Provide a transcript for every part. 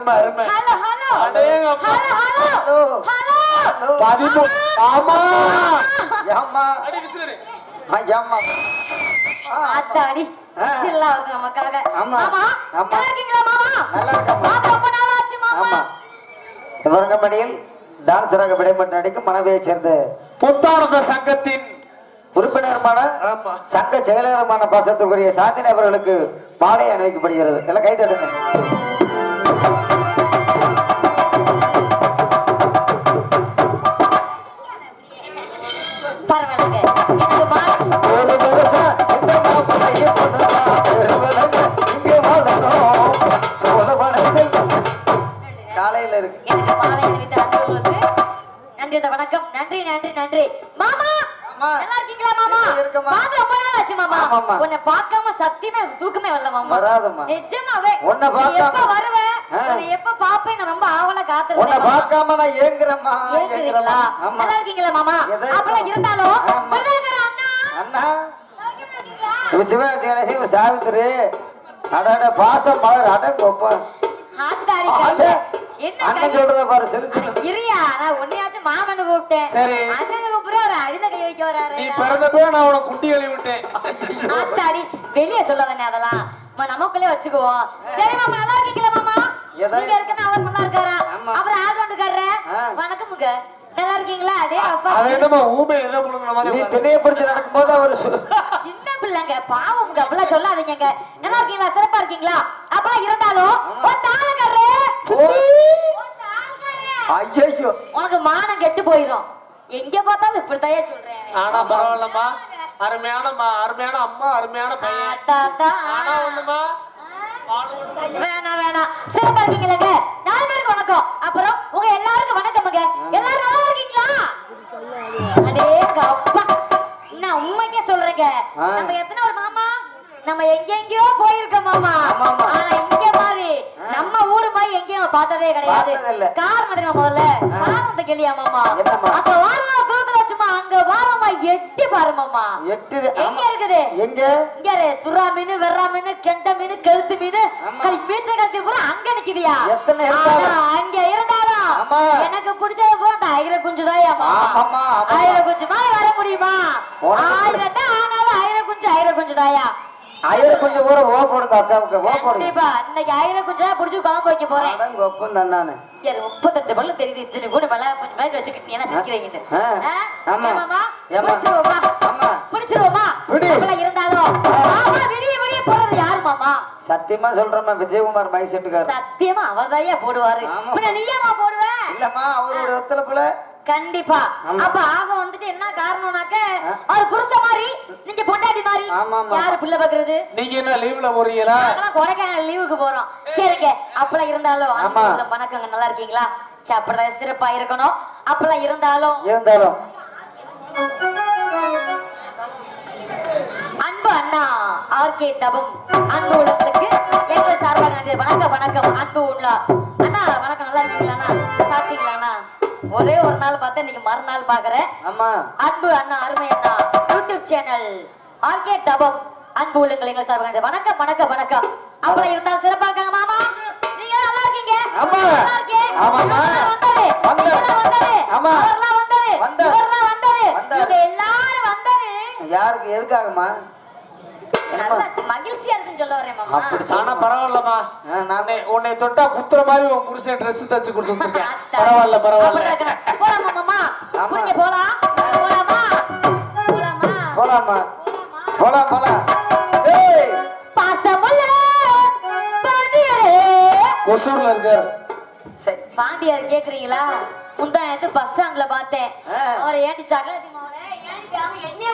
Hello hello அடேங்கப்பா hello hello பதிப்பு ஆமா அம்மா அடி விசிலு அம்மா ஆத்தாடி விசில்ல வருது நமக்காக மாமா நல்லா இருக்கீங்களா மாமா நல்லா இருக்கேன் மாமா ரொம்ப நாள் ஆச்சு மாமா ஆமா இவர்கமடியில் டான்சராக விடைபெற்று நடிக்கும் மனைவியை சேர்ந்த புத்தானந்த சங்கத்தின் உறுப்பினருமான சங்க செயலருமான பாசத்துக்குரிய சாந்தினி அவர்களுக்கு மாலை அணிவிக்கப்படுகிறது எல்லாம் கை தட்டுங்க காலையில இருக்கு எனக்கு மாலை அணிவித்த அன்பர்களுக்கு நன்றி வணக்கம் நன்றி நன்றி நன்றி மாமா நல்லா இருக்கீங்களா மாமா பாத்து ரொம்ப நாள் ஆச்சு மாமா உன்னை பார்க்காம சத்தியமே தூக்கமே வரல மாமா வராதம்மா நிஜமாவே உன்னை பார்க்காம எப்ப வருவே உன்னை எப்ப பாப்பேன் நான் ரொம்ப ஆவலா காத்துறேன் உன்னை பார்க்காம நான் ஏங்குறேம்மா ஏங்குறீங்களா நல்லா இருக்கீங்களா மாமா அப்பள இருந்தாலும் நல்லா இருக்கற அண்ணா அண்ணா சிவகார்த்திகேயனே ஒரு சாவித்திரி அடட பாசம் மலர் அடங்கொப்ப ஆத்தாடி கையே என்ன அண்ணன் சொல்றத பாரு சிரிச்சு இரியா நான் ஒண்ணையாச்சும் மாமனை கூப்பிட்டேன் சரி அண்ணனை கூப்பிடுற ஒரு அடில கை வைக்க வராரு நீ பிறந்தப்போ நான் உன குண்டி கழி விட்டேன் ஆத்தாடி வெளிய சொல்லாதனே அதெல்லாம் நமக்குள்ளே வச்சுக்குவோம் சரி மாமா நல்லா இருக்கீங்களா மாமா நீங்க இருக்கனா அவர் நல்லா இருக்காரா அப்புறம் ஆல்ரவுண்டுக்காரரே வணக்கம்ங்க நல்லா இருக்கீங்களா அதே அப்பா அது என்னமா ஊமே எதை புடுங்கற மாதிரி நீ திணையப்படுத்தி நடக்கும்போது அவர் சின்ன பிள்ளைங்க பாவம்ங்க அப்பள சொல்லாதீங்கங்க நல்லா இருக்கீங்களா சிறப்பா இருக்கீங்களா அப்பள இருந்தாலும் ஓ தாளக்காரரே ஐயோ உனக்கு மானம் கெட்டு போயிடும் எங்க பார்த்தாலும் இப்படி தயா சொல்றேன் ஆனா பரவாயில்லம்மா அருமையான அம்மா அருமையான பையன் ஆனா ஒண்ணுமா வேணாம் வேணாம் சிறப்பா இருக்கீங்களா நாலு பேருக்கு வணக்கம் அப்புறம் உங்க எல்லாருக்கும் வணக்கம்ங்க எல்லாரும் நல்லா இருக்கீங்களா அடே அப்பா நான் உண்மைக்கே சொல்றேங்க நம்ம எத்தனை ஒரு மாமா நம்ம எங்கெங்கயோ போயிருக்கோம் மாமா ஆனா இங்க மாதிரி நம்ம ஊரு மாதிரி எங்கேயும் பார்த்ததே கிடையாது காரணம் தெரியுமா முதல்ல காரணத்தை கேளியா மாமா அங்க வாரமா தூரத்துல வச்சுமா அங்க வாரமா எட்டி பாரு மாமா எங்க இருக்குது எங்க இங்க சுறா மீன் வெறா மீன் கெண்ட மீன் கழுத்து மீன் மீச கழுத்து பூரா அங்க நிக்குதியா அங்க இருந்தாலும் எனக்கு பிடிச்சது பூரா அந்த ஐர குஞ்சுதாயா மாமா ஐர குஞ்சு மாதிரி வர முடியுமா ஆயிரம் தான் ஆனாலும் ஐர குஞ்சுதாயா ஐயர கொஞ்சம் ஊற ஓ போடுங்க அக்காவுக்கு ஓ போடுங்க கண்டிப்பா இன்னைக்கு ஐயர கொஞ்சம் புடிச்சு குழம்பு வைக்க போறேன் அடங்க ஒப்பம் தான் நானு யார் 32 பல்ல தெரியுது இத்தனை கூட மலை கொஞ்சம் மேல வச்சுக்கிட்டு என்ன சிரிக்கிறீங்க ஆமா மாமா புடிச்சிரோமா அம்மா புடிச்சிரோமா அப்பள இருந்தாலும் மாமா வெளிய போறது யார் மாமா சத்தியமா சொல்றேன் விஜயகுமார் மை செட்டுக்காரர் சத்தியமா அவதையா போடுவாரு பின்ன நீயாமா போடுவ இல்லம்மா அவரோட ஒத்தலப்புல கண்டிப்பா அப்ப ஆக வந்துட்டு என்ன காரணம்னாக்க ஒரு புருஷ மாதிரி நீங்க பொண்டாட்டி மாதிரி யாரு புள்ள பாக்குறது நீங்க என்ன லீவ்ல போறீங்களா நான் கொடைக்கானல் லீவுக்கு போறோம் சரிங்க அப்பள இருந்தாலும் வணக்கங்க நல்லா இருக்கீங்களா சாப்பிடுற சிறப்பா இருக்கணும் அப்பள இருந்தாலும் அன்பு அண்ணா ஆர்கே தபம் அன்பு உள்ளங்களுக்கு எங்கள் சார்பாக வணக்கம் அன்பு உள்ள அண்ணா வணக்கம் நல்லா இருக்கீங்களா சாப்பிட்டீங்களா ஒரே ஒரு நாள் பார்த்தா இன்னைக்கு மறுநாள் பாக்குறேன் அன்பு அண்ணா அருமை அண்ணா யூடியூப் சேனல் ஆர்கே தபம் அன்பு உள்ளங்கள் எங்கள் சார்பாக வணக்கம் அப்பள இருந்தாலும் சிறப்பா இருக்காங்க மாமா நீங்க நல்லா இருக்கீங்க நல்லா இருக்கேன் எல்லாரும் வந்தது யாருக்கு எதுக்காகமா மகிழ்ச்சியா இருக்குன்னு சொல்ல வரேன் மாமா ஆனா பரவாயில்லமா உன்னை தொட்டா குத்துற மாதிரி உன் புருஷன் ட்ரெஸ் தச்சு கொடுத்துருக்கேன் பரவாயில்ல போலாமா மாமா புடிங்க போலாம் ஏய் பாசமல்ல பாண்டியரே கொசூர்ல இருக்காரு பாண்டியர் கேக்குறீங்களா முந்தா நேத்து பஸ் ஸ்டாண்ட்ல பார்த்தேன் அவரை ஏண்டி சகலதி மாவனே ஏண்டி அவன் என்னைய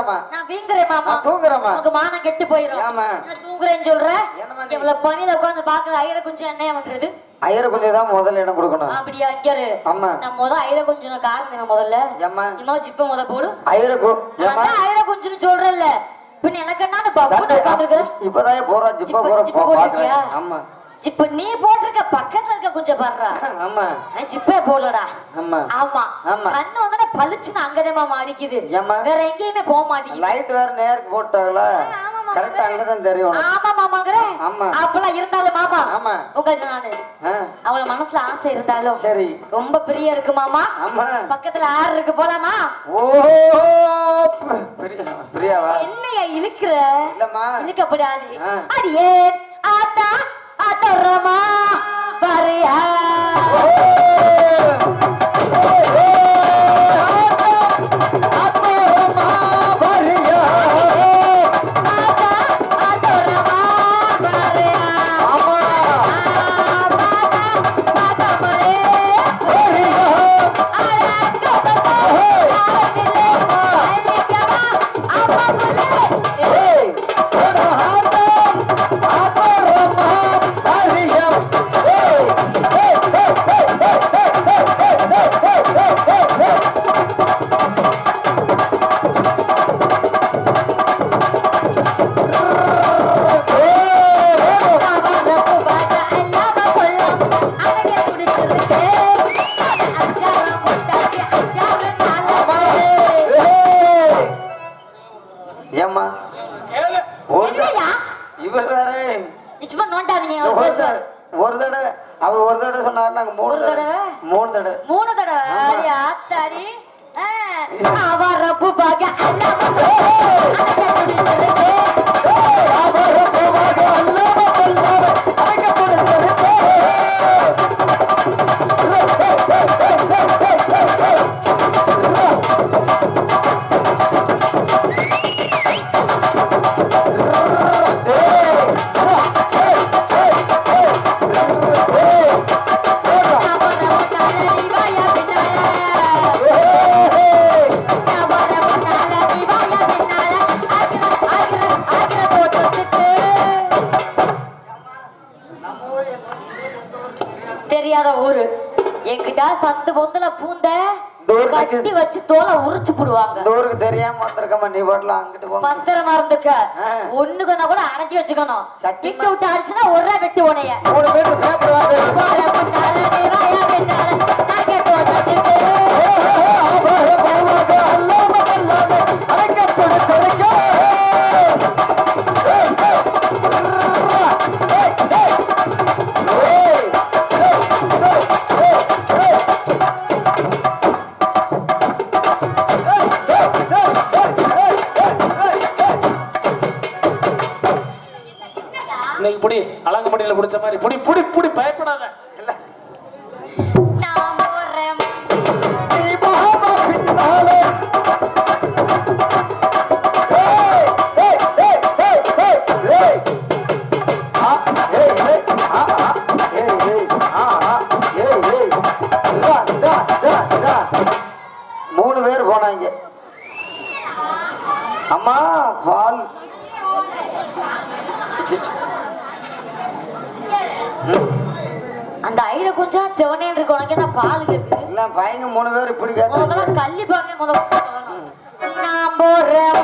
தூங்குறமா நான் வீங்குறேன் மாமா தூங்குறமா உங்க மானம் கெட்டு போயிரும் ஆமா நான் தூங்குறேன்னு சொல்றேன் இவ்வளவு பணியில உட்கார்ந்து பாக்குற ஐயரை கொஞ்சம் என்ன பண்றது ஐயரை கொஞ்சம் தான் முதல்ல இடம் கொடுக்கணும் அப்படியா இங்கரு ஆமா நான் ஐயரை கொஞ்சம் காரணம் முதல்ல ஏமா இம்மா ஜிப்ப போடு ஐயரை கொஞ்சம் சொல்றேன்ல பின்ன எனக்கு என்ன பப்பு உட்கார்ந்துருக்கிறேன் இப்பதான் போறோம் ஜிப்ப போறோம் ஆமா இப்ப நீ போட்டிருக்க பக்கத்துல இருக்க கொஞ்சம் பாடுறா ஆமா ஜிப்பே போடலடா ஆமா ஆமா கண்ணு வந்து பளிச்சுன்னு அங்கதான் அடிக்குது வேற எங்கேயுமே போக மாட்டேங்குது லைட் வேற நேருக்கு போட்டாங்களா கரெக்டா அங்கதான் தெரியும் ஆமா மாமாங்கற ஆமா அப்பலாம் இருந்தாலும் மாமா ஆமா உங்களுக்கு நானு அவள மனசுல ஆசை இருந்தாலும் சரி ரொம்ப பிரியா இருக்கு மாமா ஆமா பக்கத்துல ஆறு இருக்கு போலாமா ஓ பிரியாவா என்னையா இழுக்குற இல்லம்மா இழுக்கப்படாது அடியே ஆத்தா ஆத்தரமா வரியா ஒரு தடவை அவர் ஒரு தடவை சொன்னார் நாங்க மூணு தடவை ஆத்தாடி அவரப்பு பாக்க தெரியாத ஊரு என்கிட்ட சந்து பொந்துல பூந்த கட்டி வச்சு தோலை உரிச்சு போடுவாங்க ஊருக்கு தெரியாம வந்திருக்கமா நீ பாட்டலாம் அங்கிட்டு போ பத்திரமா இருந்துக்க ஒண்ணுக்குன்னா கூட அணைச்சி வச்சுக்கணும் கிட்ட விட்டு அடிச்சுன்னா ஒரே வெட்டி உனைய புடி அலங்கமடியில புடிச்ச மாதிரி புடி புடி புடி பயப்படாத இல்ல மூணு பேர் போனாங்க அம்மா பால் அந்த ஐர கொஞ்சம் செவனே இருக்கு உனக்கு என்ன பால் கேக்குது இல்ல பையங்க மூணு பேர் இப்படி கேட்டாங்க கள்ளி பாருங்க முதல்ல நான் போறேன்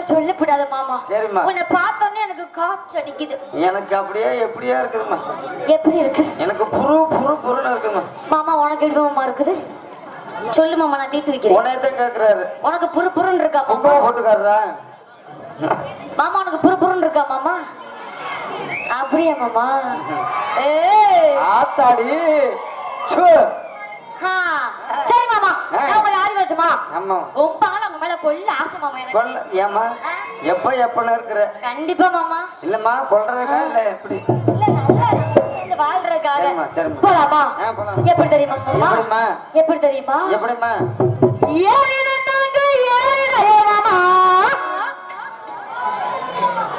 சொல்லப்படாத மாமா. சரிம்மா. உன்னை பார்த்தோன்னே எனக்கு காய்ச்சல் அடிக்குது. எனக்கு அப்படியே எப்படியா இருக்குதுமா? எப்படி இருக்கு? எனக்கு புரு புரு புருன்னு இருக்குமா. மாமா உனக்கு எப்படி மாமா இருக்குது? சொல்லு மாமா நான் தீர்த்து வைக்கிறேன். உன்னை தான் கேக்குறாரு. உனக்கு புரு புருன்னு இருக்கா மாமா? போட்டுக்காரரா? மாமா உனக்கு புறுப்புறுன்னு இருக்கா மாமா? அப்படியா மாமா? ஏய் ஆத்தாடி சு. சரி மாமா, நான் உங்களை ஆடி வரட்டுமா? ஆமா ரொம்ப நாள் உங்க மேல கொல்ல ஆசை மாமா எனக்கு. கொல்ல ஏமா எப்பன்னு இருக்கிற? கண்டிப்பா மாமா. இல்லம்மா கொல்றதுக்கா இல்ல எப்படி? இல்ல நல்லா இந்த வாழ்றதுக்காக. சரிம்மா சரிம்மா. போலாமா? போலாம். எப்படி தெரியுமா மாமா? எப்படிம்மா? எப்படி தெரியுமா? எப்படிம்மா? மாமா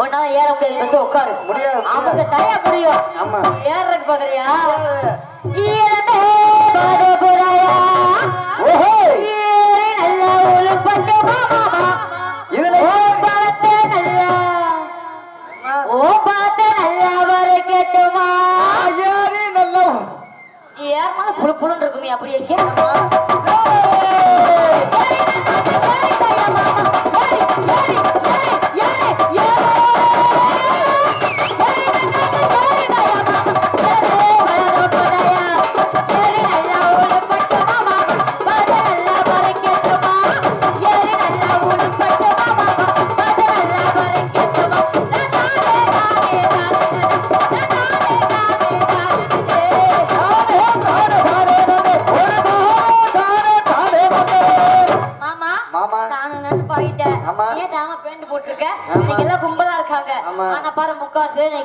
உன்னால ஏற முடியாது, பஸ் உட்காரு. முடியாது. அவங்க தயா முடியும். ஆமா. ஏறக்கு பாக்குறியா? நல்ல உழுப்பட்டு மாமா இதுல ஓ பார்த்து நல்லா வர கேட்டுமா? யாரு நல்ல ஏறமாத புழு புழுன்னு இருக்குமே அப்படியே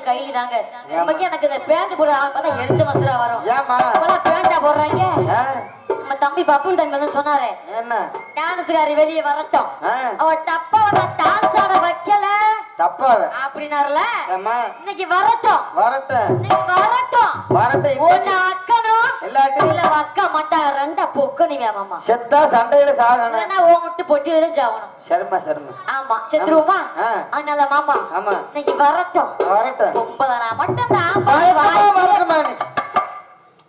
கைலி தாங்க. எனக்கு இந்த பேண்ட் போட பார்த்தா எரிச்ச மசரா வரும். பேண்டா போடுறாங்க. நம்ம தம்பி பப்புள் தம்பி வந்து சொன்னாரு, என்ன டான்ஸ்காரி வெளியே வரட்டும், அவ டப்பா டான்ஸ் ஆட வைக்கல தப்பா அப்படின்னாருல. இன்னைக்கு வரட்டும் வரட்டும் இன்னைக்கு வரட்டும் வரட்டும். ஒன்னு அக்கணும் எல்லாத்தையும் இல்ல அக்கா மாட்டாங்க. ரெண்டா பொக்கணிங்க மாமா. செத்தா சண்டையில சாகணும். இல்லன்னா ஓ முட்டு பொட்டியில சாவணும். சரிம்மா சரிம்மா. ஆமா செத்துருவோமா? அதனால மாமா ஆமா இன்னைக்கு வரட்டும் வரட்டும். 9 மட்டும் தான் வரட்டுமா?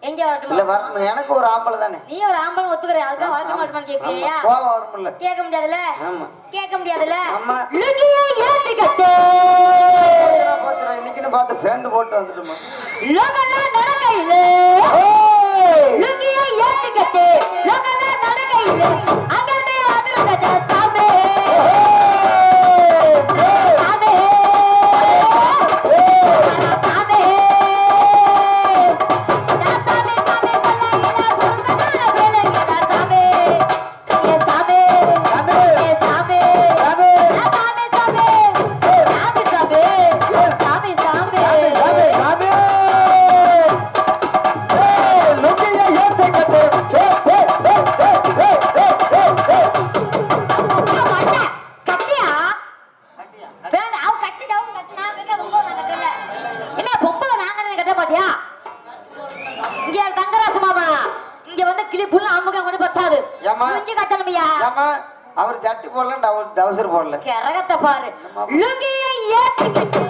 எங்க வரட்டும்? இல்ல வரணும். எனக்கு ஒரு ஆம்பளை தானே. நீ ஒரு ஆம்பளை ஒத்துக்கற, அதுக்கு வளர்க்க மாட்டேன்னு கேப்பியா? கோவம் வரும்ல. கேட்க முடியாதுல. ஆமா கேட்க முடியாதுல. ஆமா லுங்கியே ஏத்தி கட்டு போச்சுடா. இன்னைக்குன்னு பார்த்து ஃபேண்ட் போட்டு வந்துட்டுமா. லோகல நடக்கையில லுங்கியே ஏத்தி கட்டு லோகல நடக்கையில அங்கமே அதிரங்க சாமே அவர் ஜட்டி போடல, டவுசர் போடல. கரகத்தை பாரு. லுங்கியை ஏத்திக்கிட்டு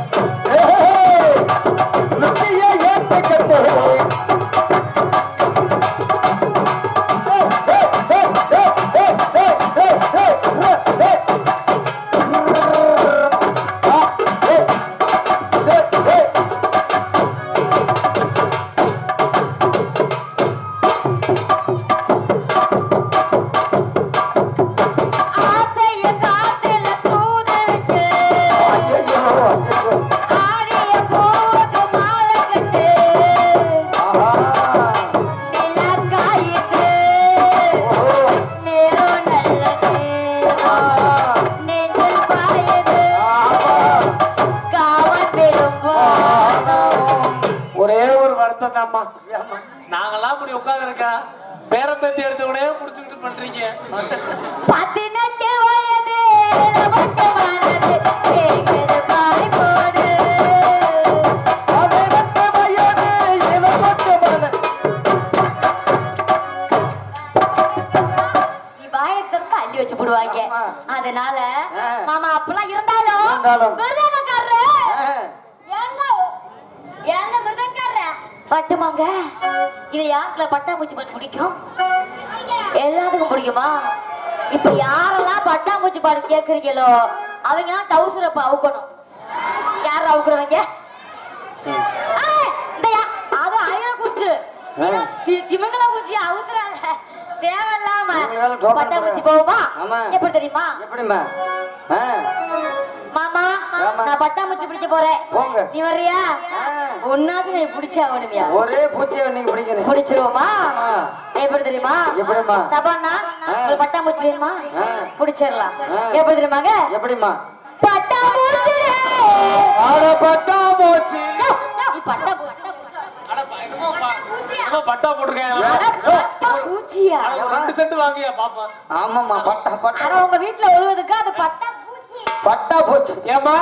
லுங்கியை ஏத்திக்கிட்டு நாங்கெல்லாம் அப்படி உட்கார்ந்து இருக்கா பேரம் பேத்தி எடுத்து கூட புடிச்சுக்கிட்டு பண்றீங்க. 18 வயது மட்டுமானது கேக்குது பாய் போடு. 18 வயது இது மட்டுமானது. நீ வாயத்திற்கு அள்ளி வச்சு போடுவாங்க. அதனால மாமா அப்பெல்லாம் இருந்தாலும் விருதக்காரரு என்ன விருதக்காரரு பட்டுமாங்க. இது யாருக்குல பட்டாம்பூச்சி பாட்டு பிடிக்கும்? எல்லாத்துக்கும் பிடிக்குமா? இப்ப யாரெல்லாம் பட்டாம்பூச்சி பாட்டு கேக்குறீங்களோ அவங்க டவுசரை அவுக்கணும். யார அவுக்குறவங்க? அது அயல குச்சி திமிங்கல குச்சி அவுத்துறாங்க தேவையில்லாம. பட்டாம்பூச்சி போகுமா? எப்படி தெரியுமா? எப்படிமா? மாமா ஆமா. நான் பட்டாம்பூச்சி பிடிக்க போறேன் போங்க. நீ வர்றியா ஆ. ஒன்னாச்சும் நீ பிடிச்சே ஆகணுமியா ஒரே பூச்சியை நீங்க பிடிக்கிறீங்க. பிடிச்சிருவோமா ஆ. எப்படி தெரியுமா எப்படிம்மா? தபாண்ணா உங்களுக்கு பட்டாம்பூச்சி வேணுமா ஆ. பிடிச்சிடலாம் ஆ. எப்படி தெரியுமாங்க எப்படிம்மா? பட்டாம்பூச்சி ஆட பட்டாம்பூச்சி. நீ பட்டாம்பூச்சி என்னமோ பட்டா போட்டிருக்கேன். பூச்சியா 2 சென்ட் வாங்கியா பாப்பா. ஆமாம்மா, பட்டா பட்டா ஆனா உங்க வீட்டுல ஒழுவதுக்கு அது பட்டாம்பூச்சி பட்டா பூச்சி. ஏமா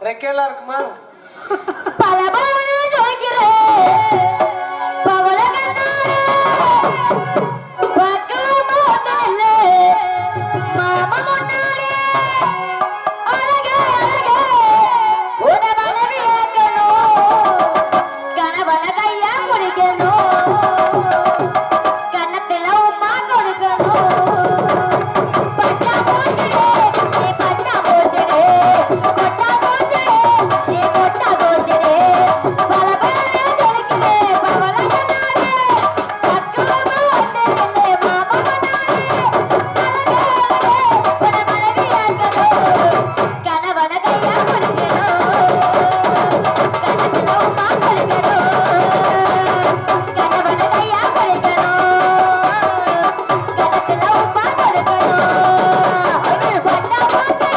ரெக்கையெல்லாம் இருக்குமா? பல பலவன ஜொலிக்கிறேன் பவள கண்ணாரே பக்கமா வந்தல்ல மாமா முன்னாரே அழகே அழகே உன மனவி ஏக்கணும் கணவன கையா பிடிக்கணும் கண்ணத்துல உமா கொடுக்கணும் பட்டா போச்சுடே நீ பட்டா போச்சுடே கொட்டா போச்சுடே நீ கொட்டா போச்சுடே பல பலன ஜொலிக்கிறே பவள கண்ணாரே பக்கமா வந்தல்ல மாமா முன்னாரே அழகே அழகே உன மனவி ஏக்கணும் கணவன கையா பிடிக்கணும் கண்ணத்துல உமா கொடுக்கணும் கணவன கையா பிடிக்கணும் கண்ணத்துல உமா கொடுக்கணும் பட்டா போச்சுடே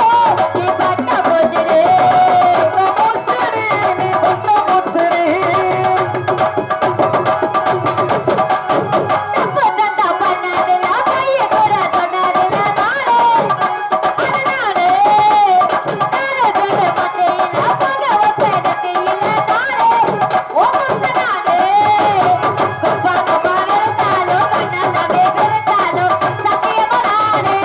நீ பட்டா போச்சுடே நீ பட்டா பூச்சடி. தப்பா பண்ணதில்ல பைய கூட சொன்னதில்ல நானே அட நானே நானே மத்தையில பங்க வைப்பதற்கில்ல நானே ஓ புருஷனானே கொப்பா கொப்பா வெறுத்தாலும் கண்ணன் தம்பி வெறுத்தாலும் சத்தியமா நானே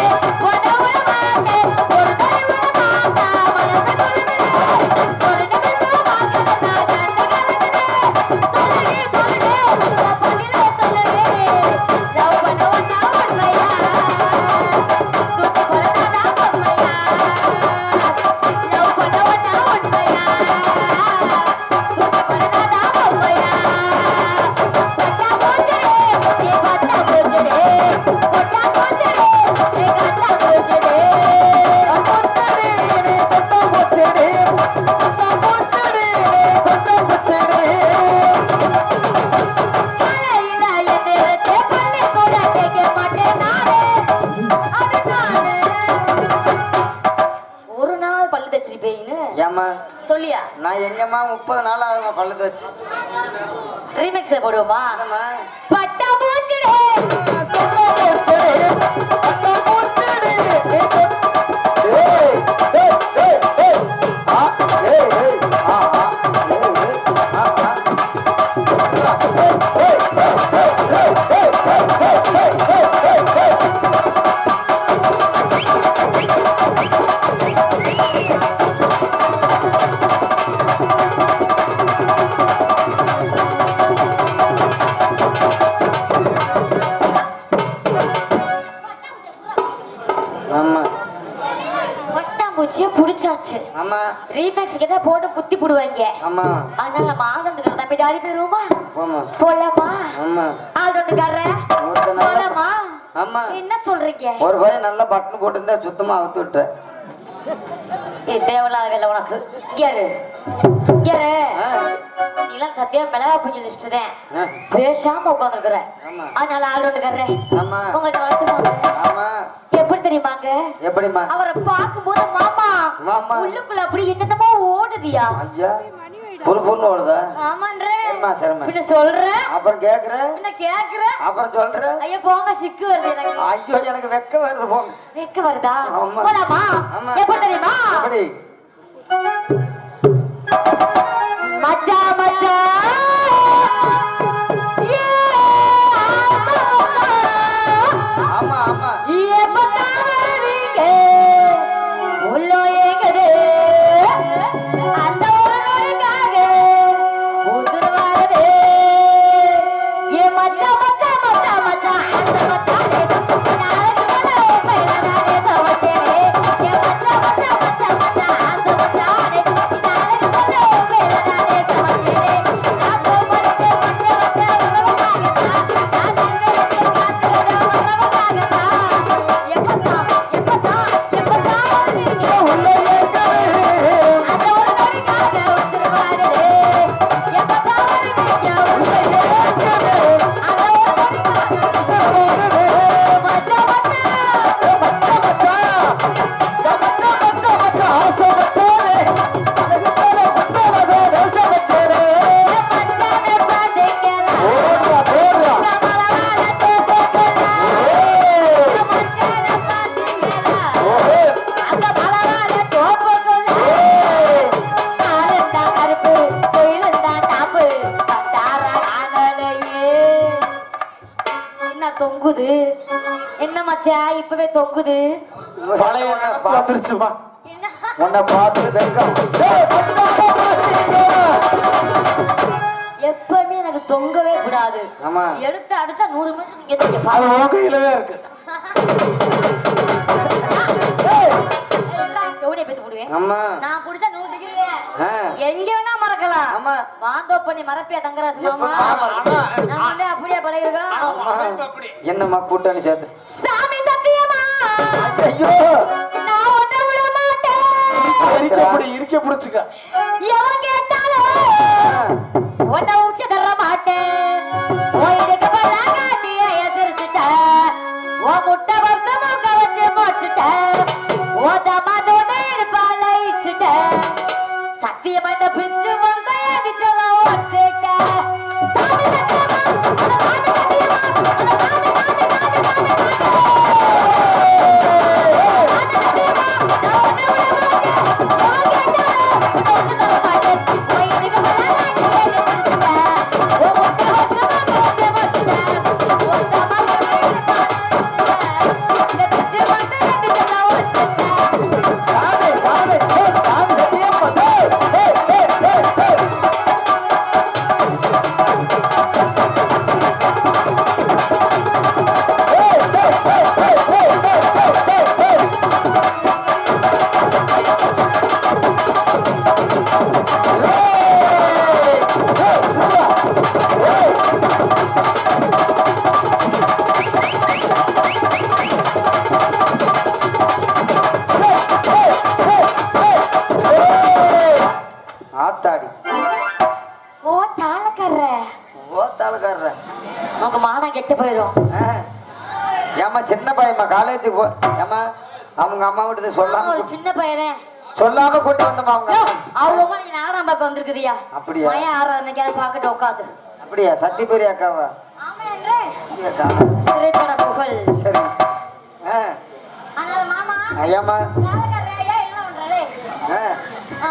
உன்னை விட மாட்டேன் ஒரு நாள் விட மாட்டா மனசை கொள்ளுகிறேன் ஒரு நிமிஷம் வாசல நான் கண்டு கலங்குறேன் சொல்லுங்க சொல்லுங்க உன் பதில சொல்லுங்க லவ் பண்ண வந்தா உண்மையா தூத்து போறதா உண்மையா லவ் பண்ண வந்தா உண்மையா தூத்து போறதா உண்மையா பட்டா போச்சுடே நீ பட்டா போச்சுடே கொட்டா போச்சுடே நீ கட்டா போச்சுடே பூச்சடி, நீ பட்டா பூச்சடி. பட்டா பூச்சடி, நீ பட்டா பூச்சடி. காலையில எந்திரிச்சு பள்ளிக்கூட கேட்க மாட்டேன் நானே அது நானே ஒரு நாள் பல்லு தச்சிருப்பேன்னு ஏம்மா, சொல்லியா நான் எங்கம்மா 30 நாள் ஆகுமா பல்லு தச்சு. ரீமிக்ஸ் போடுவோமா என்னம்மா? பட்டா பூச்சிடே பட்டா பூச்சடி, பட்டா பூச்சடி. நீ பட்டா- ஏய், ஏய், ஏய், ஏய். ஆ, ஏய், ஏய். ஆ, ஆ. ஏய், ஏய். ஆ, ஆ. ஏய், ஏய், ஏய், ஏய், ஏய், ஏய், ஏய், ஏய், ஏய், ஏய். ஆமா பட்டாம்பூச்சியை புடிச்சாச்சு ஆமா ரீமிக்ஸ் கிட்ட போட்டு குத்தி போடுவாங்க ஆமா அதனால நம்ம ஆளுநர் தம்பி டாடி போயிருவோமா போமா போலாமா ஆமா ஆளுநருக்காரர் ஒருத்தன் நல்லா- போலாமா ஆமா என்ன சொல்றீங்க ஒரு பையன் நல்லா பட்டன் போட்டிருந்தா சுத்தமா அவுத்து விட்டேன். தேவையில்லாத வேலை உனக்கு யாரு யாரு ஆ, நீலாம் சத்தியா மிளகா புஞ்சு லிஸ்ட்டுதேன் ஆ, பேசாம உட்காந்துருக்குற ஆமா. அதனால ஆளுநருக்காரர் ஆமா உங்கள்ட்ட வளர்த்துமாங்க ஆமா எப்படி தெரியுமாங்க எப்படிம்மா? அவரை பார்க்கும்போது மாமா மாமா. உள்ளுக்குள்ள அப்படி என்னென்னமோ ஓடுதியா ஐயா புருன்னு ஓடுதா? ஆமான்ற சரிம்மா சரிம்மா. பின்ன சொல்றேன் அப்புறம் கேக்குறேன் பின்ன கேக்குறேன் அப்புறம் சொல்றேன். ஐயா போங்க சிக்கு வருது எனக்கு ஐயோ எனக்கு வெக்க வருது போங்க. வெக்க வருதா ஆமா. போலாமா ஆமா. எப்படி தெரியுமா எப்படி? மச்சா மச்சா ஏ ஆமா ஆமா எப்ப வருவீங்க உள்ளோ எங்கது அந்த ஒரு நொடிக்காக உசுறு வருது ஏ மச்சா மச்சா மச்சா மச்சா அந்த மச்சாலே நாளைக்கு மேல உண்மையில நானே சமைச்சேனே ஏ மச்சா மச்சா மச்சா மச்சா தொங்குது. என்ன மச்சான் இப்பவே தொங்குது? பழைய வந்துருச்சுமா. என்ன உன்னை பார்த்து வெக்கம். டேய், பத்தாம மாட்டீங்க. எப்பவுமே எனக்கு தொங்கவே கூடாது. ஆமா. எடுத்து அடிச்சா 100 மீட்டர் நீங்க தூக்கி அது பாருங்க. உன் கையிலதான் இருக்கு. சவுடியை பேத்து போடுவேன். ஆமா. நான் புடிச்சா 100 டிகிரி ஆ. எங்க வேணா மறக்கலாம். ஆமா. வாந்தோ பண்ணி மறப்பியா தங்கராசு மாமா? ஆமா. நம்ம வந்து அப்படியே பழகிருக்கோம். ஆனா உன் அமைப்பு அப்படி. என்னம்மா கூட்டணி சேர்த்து? சாமி சத்தியமா ஐயோ, நான் ஒண்ணு விட மாட்டேன். இருக்க புடிச்சுக்க. எவன் கேட்டாலும் ஒன்ன ஊச்சி தர மாட்டேன். ஓயிடுக்கு பல்லாங்காட்டிய எசிரிச்சுட்ட. ஓ முட்டை வச்சு மூக்க வச்சு மோச்சுட்ட. ஓ தமாதோட இடுப்பால இச்சுட்ட. சத்தியமா இந்த பிஞ்சு மனசை அடிச்சலாம் ஓச்சுட்ட. சாமி சத்தியமா, அந்த சாமி சத்தியமா, அந்த சாமி சாமி சாமி சாமி சாமி, சாமி, டேய், சாமி சத்தியமா. டேய், டேய், டேய், டேய், டேய். டேய், டேய், டேய், டேய், டேய், டேய், டேய், டேய், டேய். ஆத்தாடி ஓ தாளக்காரர ஓத்தாளுக்காரர. உங்க மானம் கெட்டு போயிடும். ஏம்மா சின்ன பையம்மா காலேஜுக்கு போ. ஏம்மா அவங்க அம்மா விட்டு ஒரு சொல்லாம சின்ன பையன் சொல்லாம கூட்டு வந்தம்மா அவங்க அம்மா. அவங்க நீ நாடகம் பார்க்க வந்திருக்குதியா? அப்படியா? பையன் ஆறாவது பார்க்கட்டு உட்காந்து. அப்படியா? சத்தியபுரி அக்காவா? ஆமா என்று அப்படியா அக்கா? திரைப்பட புகழ். சரி. அதனால மாமா ஐயாம்மா. தாளக்காரர ஐயா என்ன பண்றாரு?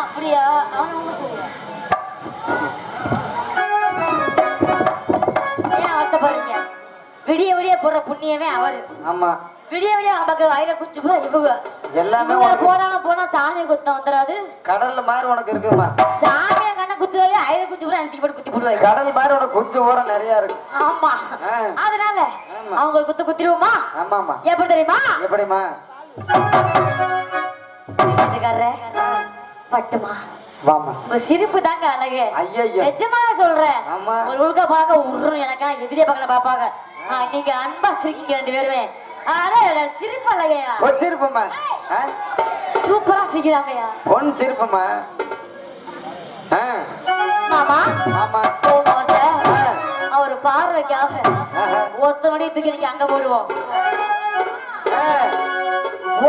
அப்படியா? அவன உங்க சொல்லுங்க. ஏன் வருத்தப்படுறீங்க? விடிய விடிய போற புண்ணியமே அவரு. ஆமா. விடிய விடிய நமக்கு வயிற குச்சி போற இவங்க எல்லாமே இவங்க உனக்கு போனாலும் போனா சாமி குத்தம் வந்துடாது. கடல்ல மாதிரி உனக்கு இருக்குமா? சாமிய கண்ண குத்துறாலே ஐர குச்சி போற எனக்கு போட்டு குத்தி போடுவாங்க. கடல் மாதிரி உனக்கு குஞ்சு ஊரம் நிறைய இருக்கு. ஆமா. ஆ. அதனால ஆமா. அவங்க குத்து குத்திடுவோமா? ஆமாமா. எப்படி தெரியுமா? எப்படிமா? பேசிட்டுக்காரர பட்டுமா வாமா. உங்க சிரிப்பு தாங்க அழகு. ஐயையோ. நிஜமா சொல்றேன். ஆமா. ஒரு உருக்க பார்க்க உருன்னு எனக்கா எதிரே பக்கம் பாப்பாங்க. நீங்க அன்பா சிரிக்கீங்க 2 பேருமே. அட சிரிப்பு அழகையா. பொன் சிரிப்புமா. சூப்பரா சிரிக்கிறாங்கயா. பொன் சிரிப்புமா. மாமா ஆமா. போகும்போது ஆ. அவர் பார்வைக்காக ஆஹா. ஒத்தனடி தூக்கி நீங்க அங்க போடுவோம். ஆ.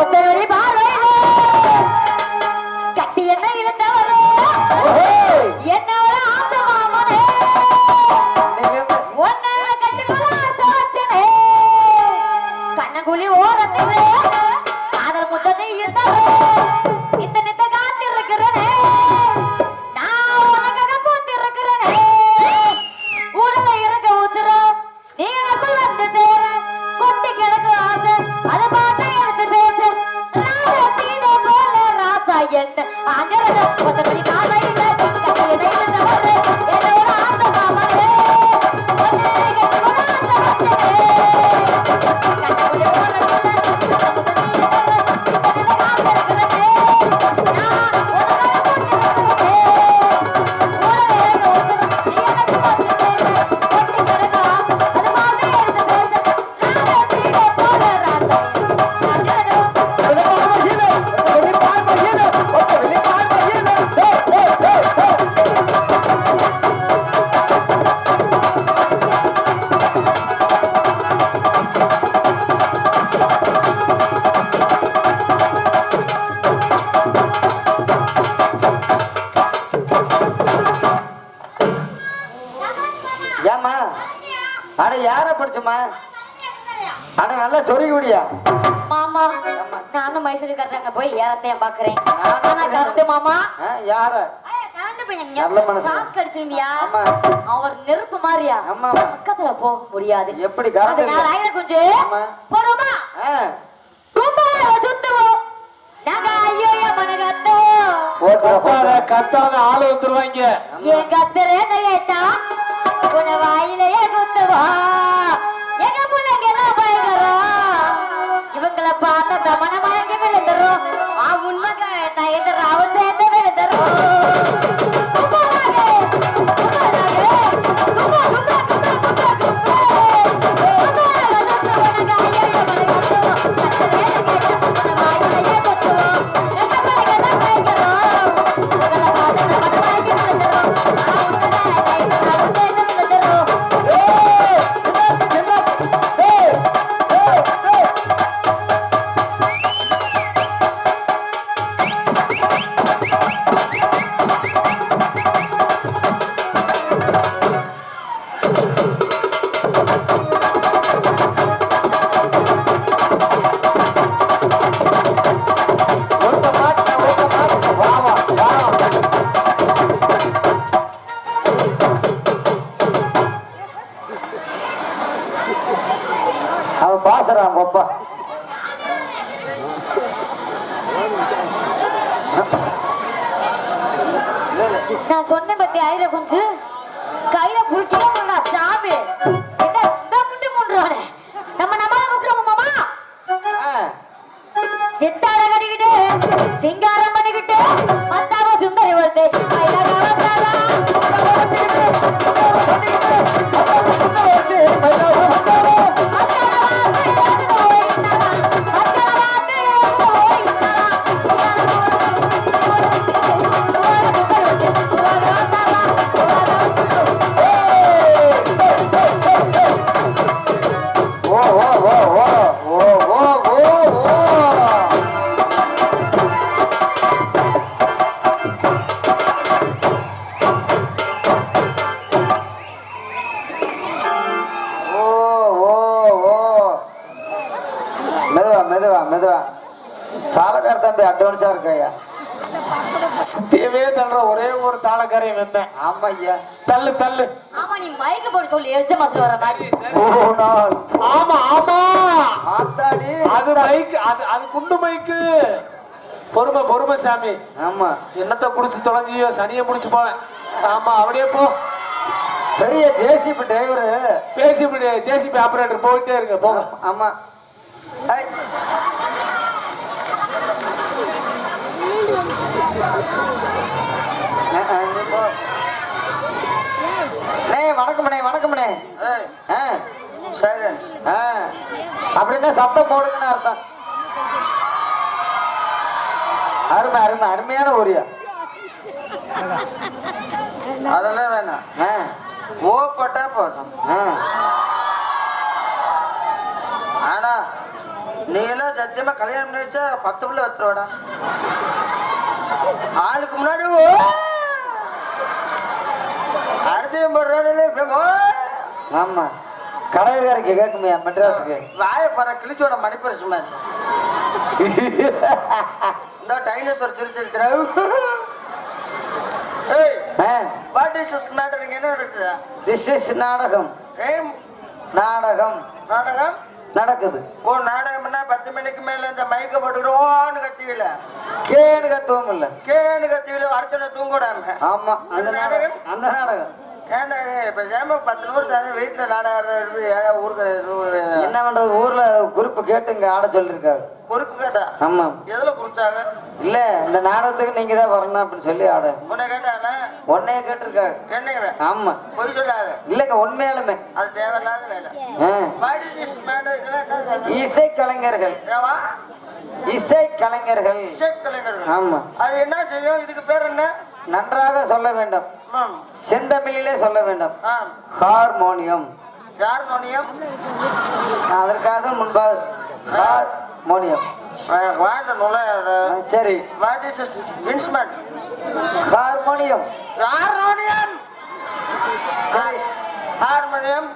ஒத்தனடி பார்வையில கட்டி என்ன இழந்தவரே ஓஹோய். என்னோட ஆசை மாமனே நீங்க ஒன்ன கட்டிக்கொள்ள ஆசை வச்சனே கண்ணங்குழி ஓரத்திலே காதல் முத்தனை இருந்தவரே இந்த நித்த காத்திருக்கிறனே நான் உனக்காக பூத்திருக்கிறனே உடல இருக்க உசுரம் நீ எனக்குள் வந்து சேர கொட்டி கிடக்கு ஆசை அதை பாட்டை எடுத்து பேச ராசா சீதை போல ராசா என்ன அங்கரத ஒத்தபடி பார்வையில் கட்டி எதை இழந்தவரே என்னோட ஆசை மாமனே ஒன்னே கட்டிக்கொள்ள ஆசை வச்சனே கண்ணங்குழி ஓரத்திலே ஏம்மா? அட யார படிச்சுமா? அட நல்லா சொருகி விடியா. மாமா ஆமா. நானும் மைசூர் கட்டுறாங்க போய் ஏறத்தையும் பாக்குறேன். நானும் ஆனா கருத்து மாமா யார? கரண்ட் நல்ல மனசு. ஷாக் அடிச்சிருமியா ஆமா. அவர் நெருப்பு மாதிரியா ஆமா. பக்கத்துல போக முடியாது. எப்படி கரெக்ட் அதனால ஐர கொஞ்சம் ஆமா. போடுமா கும்பல சுத்துவோம் நாங்க ஐயோ மனகத்தோ கத்தாத ஆளு வந்துருவாங்க. ஏன் கத்துறேன்னு கேட்டா உன வாயிலேயே குத்துவா எங்க பிள்ளைங்க எல்லாம் பயங்கரம் இவங்களை பார்த்தா தமன மயங்கி விழுந்துரும் உண்மைக்கு நான் எந்த ராவ சேர்ந்து விழுந்துரும் அவன் பாசுறான் அப்பா. நான் சொன்னேன் பத்தி ஐர கொஞ்சம் கையில புடிக்கல சாமி என்ன இந்த முண்டு முண்டுறானே நம்ம விட்டுருவோம் மாமா சித்தாட கட்டிக்கிட்டு சிங்காரம் பண்ணிக்கிட்டு மத்தாவ சுந்தரி வருது மெதுவா தாளக்கார தம்பி அட்வான்ஸா இருக்கையா. சத்தியமே தள்ளுற ஒரே ஒரு தாளக்காரையும் வந்தேன். ஆமா ஐயா. தள்ளு தள்ளு. ஆமா நீ மைக்க போட்டு சொல்லி எரிச்ச மாசத்துல வர மாதிரி. ஆமா ஆமா ஆத்தாடி அது மைக் அது குண்டு மைக்கு. பொறுமை சாமி. ஆமா என்னத்த குடிச்சு தொலைஞ்சியோ சனியை முடிச்சு போவேன். ஆமா அப்படியே போ. பெரிய ஜேசிபி டிரைவர் பேசிவிடு. ஜேசிபி ஆபரேட்டர் போயிட்டே இருங்க போங்க. ஆமா வணக்கம்ண்ணே. அப்படின்னா சத்தம் போடுங்கன்னு அர்த்தம். அருமையான ஊரியா. அதெல்லாம் வேணாம். ஓப்பட்டா போதும். ஆனா நீ எல்லாம் சத்தியமா கல்யாணம் பண்ணி வச்சா 10 பிள்ளை வத்துருவாடா. ஆளுக்கு முன்னாடி அடுத்த ஆமா கடைக்காரருக்கு கேட்குமையா மெட்ராஸுக்கு வாய பற கிழிச்சோட மணிப்பரிசு மாதிரி இந்த டைனோசர் சிரிச்சிருக்கிறா. What is this matter? இங்க என்ன நடக்குது? திஸ் இஸ் நாடகம். நாடகம் நாடகம் நடக்குது. ஓ நாடகம்னா 10 மணிக்கு மேல இந்த மைக்க போட்டுக்கிறோன்னு கத்திவில கேன்னு கத்துவோம் இல்ல கேன்னு கத்திவில அடுத்த தூங்கூடாம. ஆமா அந்த நாடகம் ஏன்டா இப்ப சேம 10 நூறு தானே வீட்டுல நாடகம் ஊருக்கு என்ன பண்றது? ஊர்ல குறிப்பு கேட்டுங்க ஆட சொல்லிருக்காரு. பொறுப்பு கேட்டா? ஆமா. எதுல குறிச்சாங்க? இல்ல இந்த நாடகத்துக்கு நீங்க தான் வரணும் அப்படின்னு சொல்லி ஆட உன்னை கேட்டானா? உன்னைய கேட்டிருக்காரு. என்னங்க? ஆமா பொய் சொல்லாத. இல்லங்க உண்மையாலுமே அது தேவையில்லாத வேலை. இசை கலைஞர்கள். இசை கலைஞர்கள். இசை கலைஞர்கள். ஆமா. அது என்ன செய்யும்? இதுக்கு பேர் என்ன? நன்றாக சொல்ல வேண்டும். செந்தமிழிலே சொல்ல வேண்டும். ஹார்மோனியம். ஹார்மோனியம் அதற்காக முன்பாக ஹார்மோனியம். சரி. What is instrument? Harmonium. Harmonium. சரி. ஹார்மோனியம்